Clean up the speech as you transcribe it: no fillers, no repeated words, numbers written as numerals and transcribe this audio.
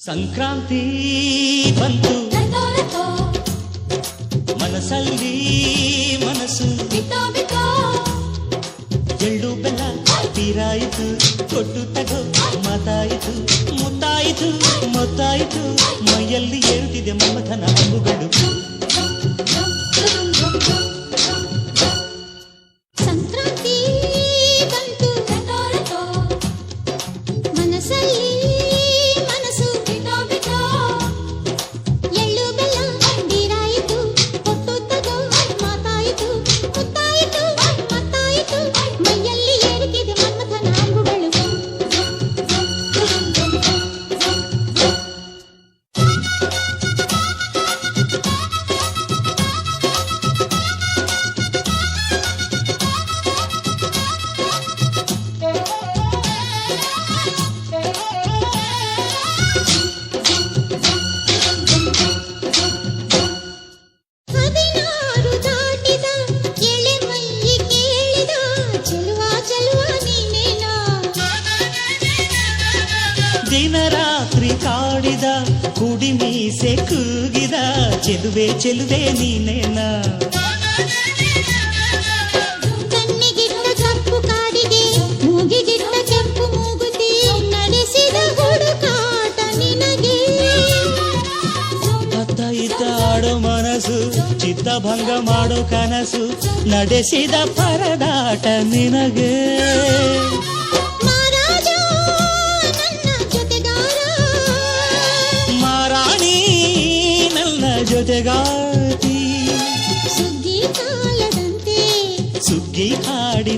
ಸಂಕ್ರಾಂತಿ ಬಂತು ಮನಸ್ಸಲ್ಲಿ ಮನಸ್ಸು ಎಳ್ಳು ಬೆಲ್ಲ ತೀರಾಯಿತು ಕೊಟ್ಟು ತಗೋ ಮಾತಾಯಿತು ಮುತ್ತಾಯಿತು ಮೊತ್ತಾಯಿತು ಮೈಯಲ್ಲಿ ಏರುತ್ತಿದೆ ಮಮಥನ ಹಂಬುಗಳು. ಸಂಕ್ರಾಂತಿ ಬಂತು ಮನಸ್ಸಲ್ಲಿ ದಿನ ರಾತ್ರಿ ಕಾಡಿದ ಕುಡಿ ಮೀಸೆ ಕೂಗಿದ ಚೆಲುವೆ ಚೆಲುವೆ ನೀನೇನ. ಕಣ್ಣಿಗಿಟ್ಟ ಕಪ್ಪು ಕಾಡಿಗೆ ಮೂಗಿಗಿಟ್ಟ ಕೆಂಪು ಮೂಗುತಿ ನಡೆಸಿದ ಹುಡುಕಾಟ ನಿನಗೆ. ಅತ್ತ ಇತ್ತ ಆಡೋ ಮನಸ್ಸು ಚಿತ್ತಭಂಗ ಮಾಡೋ ಕನಸು ನಡೆಸಿದ ಪರದಾಟ ನಿನಗೆ. ಜೊತೆಗಾತಿ ಸುಗ್ಗಿ ಕಾಲದಂತೆ ಸುಗ್ಗಿ ಹಾಡಿ